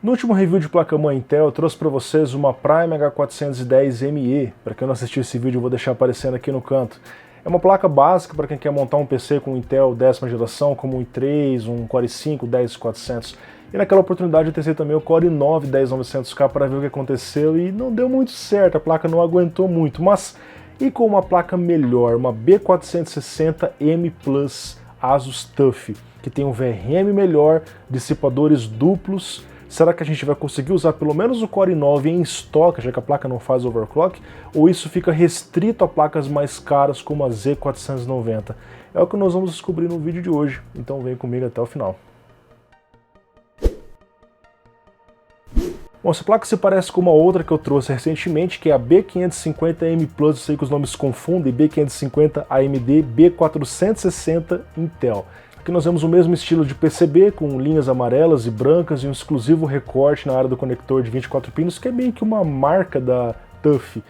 No último review de placa-mãe Intel, eu trouxe para vocês uma Prime H410ME. Para quem não assistiu esse vídeo, eu vou deixar aparecendo aqui no canto. É uma placa básica para quem quer montar um PC com Intel 10ª geração, como um i3, um Core i5, 10400. E naquela oportunidade eu testei também o Core i9 10900K para ver o que aconteceu e não deu muito certo, a placa não aguentou muito. Mas e com uma placa melhor, uma B460M Plus Asus TUF, que tem um VRM melhor, dissipadores duplos. Será que a gente vai conseguir usar pelo menos o Core i9 em estoque, já que a placa não faz overclock? Ou isso fica restrito a placas mais caras como a Z490? É o que nós vamos descobrir no vídeo de hoje, então vem comigo até o final. Bom, essa placa se parece com uma outra que eu trouxe recentemente, que é a B550M Plus, eu sei que os nomes se confundem, B550 AMD B460 Intel. Aqui nós vemos o mesmo estilo de PCB, com linhas amarelas e brancas e um exclusivo recorte na área do conector de 24 pinos, que é meio que uma marca da TUF.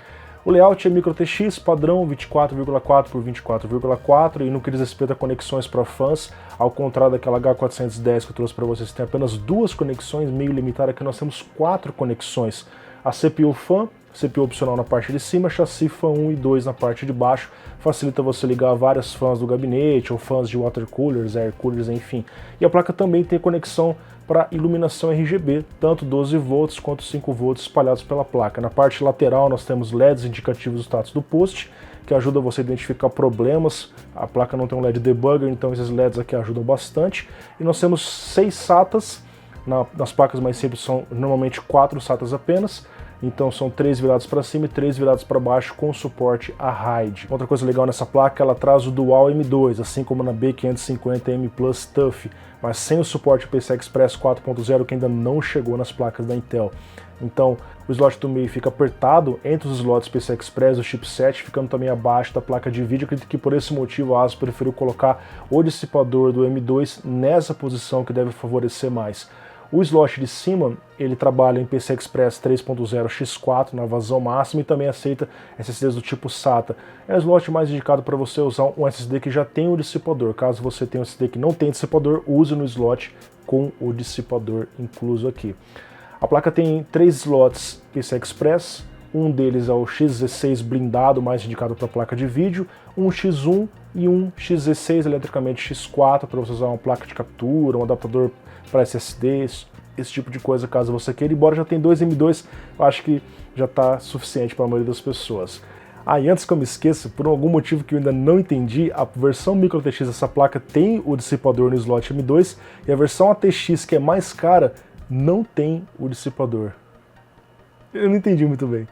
O layout é MicroTX, padrão 24,4 por 24,4, e no que diz respeito a conexões para fãs, ao contrário daquela H410 que eu trouxe para vocês, que tem apenas 2 conexões, meio limitada, aqui nós temos 4 conexões. A CPU fan, CPU opcional na parte de cima, chassi fan 1 e 2 na parte de baixo, facilita você ligar várias fãs do gabinete, ou fãs de water coolers, air coolers, enfim. E a placa também tem conexão para iluminação RGB, tanto 12 volts quanto 5 volts espalhados pela placa. Na parte lateral nós temos LEDs indicativos do status do post, que ajuda você a identificar problemas. A placa não tem um LED debugger, então esses LEDs aqui ajudam bastante. E nós temos 6 SATAs, nas placas mais simples são normalmente 4 SATAs apenas. Então são 3 virados para cima e 3 virados para baixo com suporte a RAID. Outra coisa legal nessa placa, ela traz o Dual M2, assim como na B550M Plus TUF, mas sem o suporte PCI Express 4.0 que ainda não chegou nas placas da Intel. Então o slot do meio fica apertado entre os slots PCI Express do chipset, ficando também abaixo da placa de vídeo. Acredito que por esse motivo a Asus preferiu colocar o dissipador do M2 nessa posição, que deve favorecer mais. O slot de cima, ele trabalha em PCI Express 3.0 X4 na vazão máxima e também aceita SSDs do tipo SATA. É o slot mais indicado para você usar um SSD que já tem o dissipador. Caso você tenha um SSD que não tem dissipador, use no slot com o dissipador incluso aqui. A placa tem 3 slots PCI Express, um deles é o X16 blindado, mais indicado para placa de vídeo, um X1 e um X16 eletricamente X4 para você usar uma placa de captura, um adaptador para SSDs, esse tipo de coisa caso você queira. Embora já tenha 2 M2, eu acho que já está suficiente para a maioria das pessoas. E antes que eu me esqueça, por algum motivo que eu ainda não entendi, a versão MicroTX dessa placa tem o dissipador no slot M2 e a versão ATX, que é mais cara, não tem o dissipador. Eu não entendi muito bem.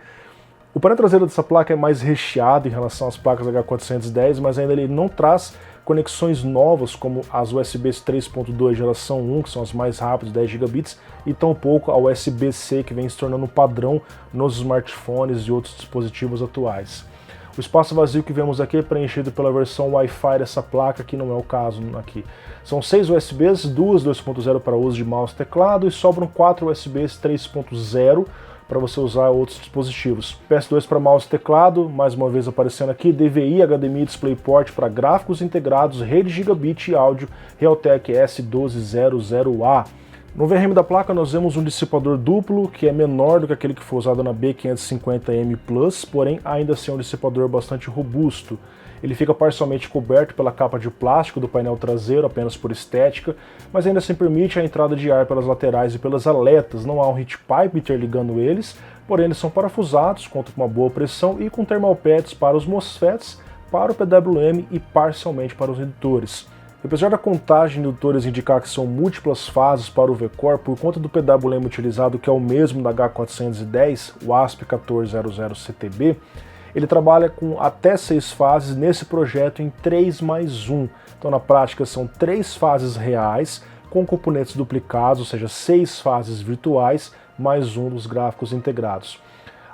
O painel traseiro dessa placa é mais recheado em relação às placas H410, mas ainda ele não traz conexões novas como as USBs 3.2 geração 1, que são as mais rápidas, 10 GB, e tampouco a USB-C, que vem se tornando um padrão nos smartphones e outros dispositivos atuais. O espaço vazio que vemos aqui é preenchido pela versão Wi-Fi dessa placa, que não é o caso aqui. São 6 USBs, 2 2.0 para uso de mouse e teclado, e sobram 4 USBs 3.0 para você usar outros dispositivos. PS2 para mouse e teclado, mais uma vez aparecendo aqui, DVI, HDMI, DisplayPort para gráficos integrados, rede Gigabit e áudio, Realtek S1200A. No VRM da placa nós vemos um dissipador duplo, que é menor do que aquele que foi usado na B550M Plus, porém ainda assim é um dissipador bastante robusto. Ele fica parcialmente coberto pela capa de plástico do painel traseiro, apenas por estética, mas ainda assim permite a entrada de ar pelas laterais e pelas aletas. Não há um heat pipe interligando eles, porém eles são parafusados, contam com uma boa pressão e com thermal pads para os MOSFETs, para o PWM e parcialmente para os redutores. Apesar da contagem de indutores indicar que são múltiplas fases para o V-Core, por conta do PWM utilizado, que é o mesmo da H410, o ASP1400CTB, ele trabalha com até 6 fases nesse projeto em 3+1. Então na prática são 3 fases reais com componentes duplicados, ou seja, 6 fases virtuais mais um dos gráficos integrados.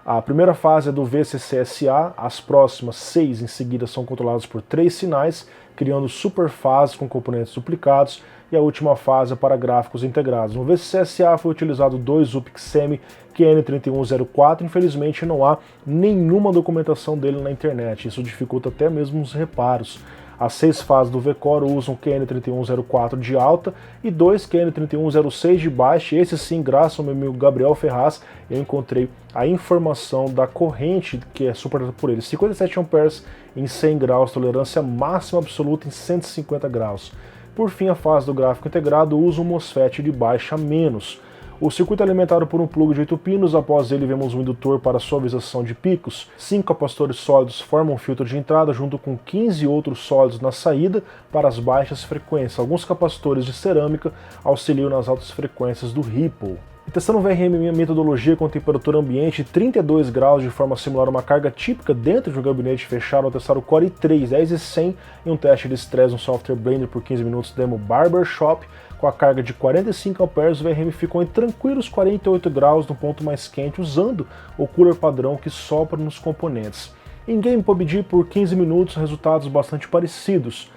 A primeira fase é do VCCSA, as próximas 6 em seguida são controladas por 3 sinais, criando superfases com componentes duplicados, e a última fase é para gráficos integrados. No VCCSA foi utilizado 2 UPXM QN3104, infelizmente não há nenhuma documentação dele na internet, isso dificulta até mesmo os reparos. As 6 fases do V-Core usam QN3104 de alta e 2 QN3106 de baixa. Esse sim, graças ao meu amigo Gabriel Ferraz, eu encontrei a informação da corrente que é suportada por ele. 57 amperes em 100 graus, tolerância máxima absoluta em 150 graus. Por fim, a fase do gráfico integrado usa um MOSFET de baixa menos. O circuito é alimentado por um plug de 8 pinos, após ele vemos um indutor para suavização de picos, 5 capacitores sólidos formam um filtro de entrada junto com 15 outros sólidos na saída para as baixas frequências. Alguns capacitores de cerâmica auxiliam nas altas frequências do Ripple. E testando o VRM minha metodologia com temperatura ambiente 32 graus de forma a simular uma carga típica dentro de um gabinete fechado ao testar o Core i3 10100 em um teste de estresse no software Blender por 15 minutos demo Barbershop, com a carga de 45 amperes, o VRM ficou em tranquilos 48 graus no ponto mais quente usando o cooler padrão que sopra nos componentes. Em game PUBG por 15 minutos, resultados bastante parecidos.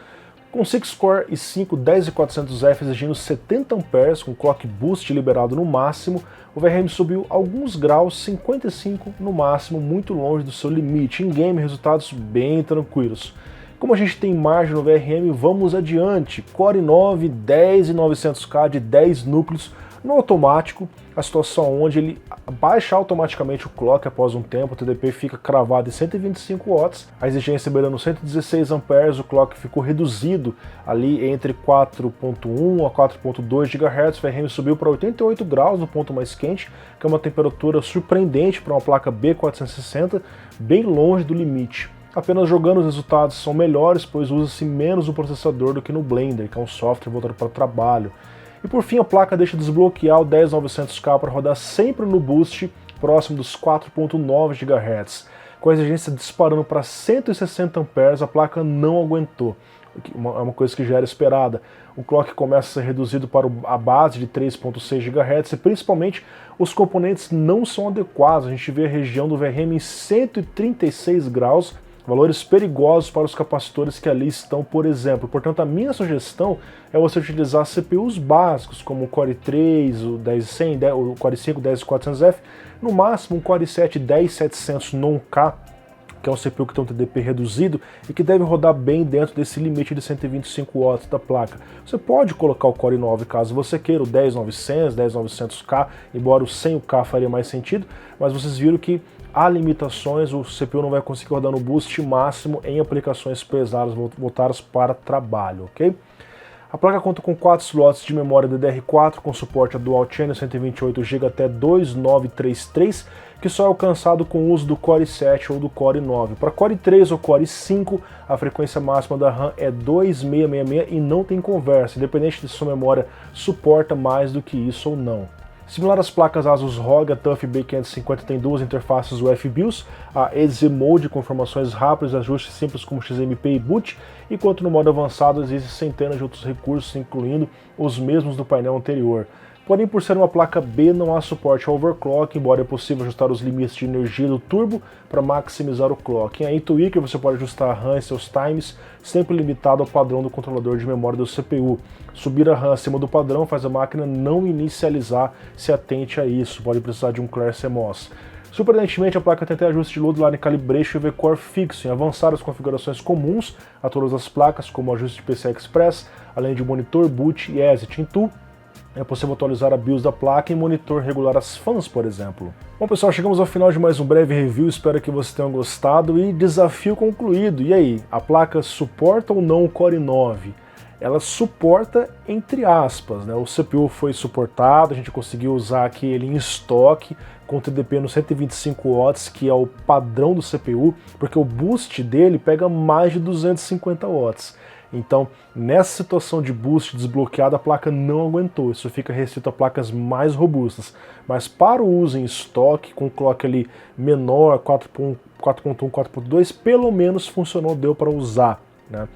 Com 6-core e 5 10400F exigindo 70 amperes com clock boost liberado no máximo, o VRM subiu alguns graus, 55 no máximo, muito longe do seu limite. Em game, resultados bem tranquilos. Como a gente tem margem no VRM, vamos adiante. Core i9, 10.900K de 10 núcleos no automático, a situação onde ele baixa automaticamente o clock após um tempo, o TDP fica cravado em 125 watts, a exigência beirando 116 amperes, o clock ficou reduzido ali entre 4.1 a 4.2 GHz, o VRM subiu para 88 graus no ponto mais quente, que é uma temperatura surpreendente para uma placa B460, bem longe do limite. Apenas jogando os resultados são melhores, pois usa-se menos o processador do que no Blender, que é um software voltado para trabalho. E por fim a placa deixa desbloquear o 10900K para rodar sempre no boost próximo dos 4.9 GHz. Com a exigência disparando para 160 amperes, a placa não aguentou. É uma coisa que já era esperada. O clock começa a ser reduzido para a base de 3.6 GHz e principalmente os componentes não são adequados. A gente vê a região do VRM em 136 graus, valores perigosos para os capacitores que ali estão, por exemplo. Portanto, a minha sugestão é você utilizar CPUs básicos, como o Core i3, o 10100, o Core i5 10400F, no máximo um Core i7 10700 non-K, que é um CPU que tem um TDP reduzido e que deve rodar bem dentro desse limite de 125 watts da placa. Você pode colocar o Core i9 caso você queira, o 10900, 10900K, embora o 100K faria mais sentido, mas vocês viram que há limitações, o CPU não vai conseguir rodar no boost máximo em aplicações pesadas voltadas para trabalho, ok? A placa conta com 4 slots de memória DDR4 com suporte a Dual Channel 128 GB até 2933, que só é alcançado com o uso do Core i7 ou do Core i9. Para Core i3 ou Core i5, a frequência máxima da RAM é 2666 e não tem conversa, independente de se sua memória suporta mais do que isso ou não. Similar às placas Asus ROG, a TUF B550 tem duas interfaces UFBIOS, a EZ Mode com informações rápidas e ajustes simples como XMP e boot, enquanto no modo avançado existem centenas de outros recursos, incluindo os mesmos do painel anterior. Porém, por ser uma placa B, não há suporte ao overclock, embora é possível ajustar os limites de energia do turbo para maximizar o clock. Em Tweaker você pode ajustar a RAM e seus times, sempre limitado ao padrão do controlador de memória do CPU. Subir a RAM acima do padrão faz a máquina não inicializar, se atente a isso, pode precisar de um Clear CMOS. Surpreendentemente, a placa tem até ajuste de Load Line Calibration e V-Core fixo, em avançar as configurações comuns a todas as placas, como o ajuste de PCI Express, além de monitor, boot e EXIT. Em Tu, é possível atualizar a BIOS da placa e monitor regular as fãs, por exemplo. Bom pessoal, chegamos ao final de mais um breve review, espero que vocês tenham gostado e desafio concluído. E aí, a placa suporta ou não o Core i9? Ela suporta entre aspas, né? O CPU foi suportado, a gente conseguiu usar aqui ele em estoque, com TDP no 125 watts, que é o padrão do CPU, porque o boost dele pega mais de 250 watts. Então, nessa situação de boost desbloqueado, a placa não aguentou. Isso fica restrito a placas mais robustas. Mas para o uso em estoque, com clock ali menor, 4.1, 4.2, pelo menos funcionou, deu para usar, né?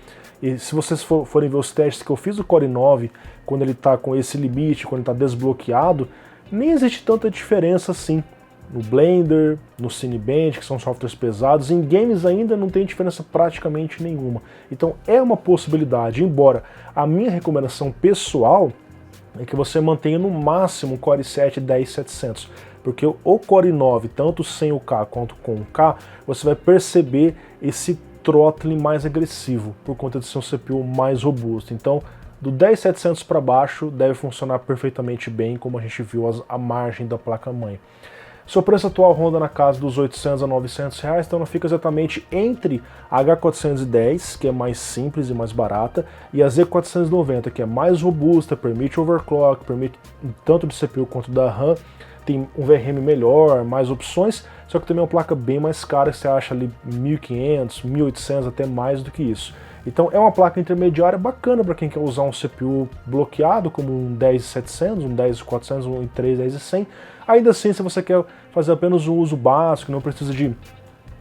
E se vocês forem ver os testes que eu fiz do Core i9, quando ele está com esse limite, quando ele está desbloqueado, nem existe tanta diferença assim. No Blender, no Cinebench, que são softwares pesados, em games ainda não tem diferença praticamente nenhuma. Então é uma possibilidade, embora a minha recomendação pessoal é que você mantenha no máximo o Core i7 10700, porque o Core i9, tanto sem o K quanto com o K, você vai perceber esse throttling mais agressivo, por conta de ser um CPU mais robusto. Então, do 10700 para baixo deve funcionar perfeitamente bem, como a gente viu a margem da placa-mãe. Seu preço atual ronda na casa dos 800 a 900 reais, então ela fica exatamente entre a H410, que é mais simples e mais barata, e a Z490, que é mais robusta, permite overclock, permite tanto de CPU quanto da RAM, tem um VRM melhor, mais opções, só que também é uma placa bem mais cara, você acha ali 1.500, 1.800, até mais do que isso. Então é uma placa intermediária bacana para quem quer usar um CPU bloqueado, como um 10700, um 10400, um i3 10100. Ainda assim, se você quer fazer apenas um uso básico, não precisa de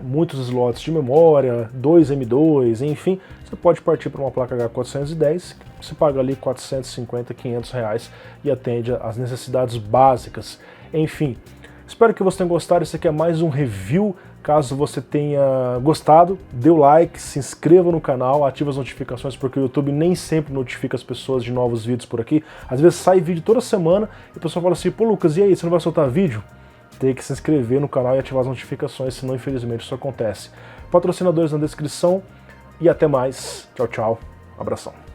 muitos slots de memória, 2 M2, enfim, você pode partir para uma placa H410, que você paga ali 450, 500 reais e atende às necessidades básicas. Enfim, espero que você tenha gostado. Esse aqui é mais um review. Caso você tenha gostado, dê o like, se inscreva no canal, ative as notificações, porque o YouTube nem sempre notifica as pessoas de novos vídeos por aqui. Às vezes sai vídeo toda semana e o pessoal fala assim: pô Lucas, e aí, você não vai soltar vídeo? Tem que se inscrever no canal e ativar as notificações, senão infelizmente isso acontece. Patrocinadores na descrição e até mais. Tchau, tchau. Abração.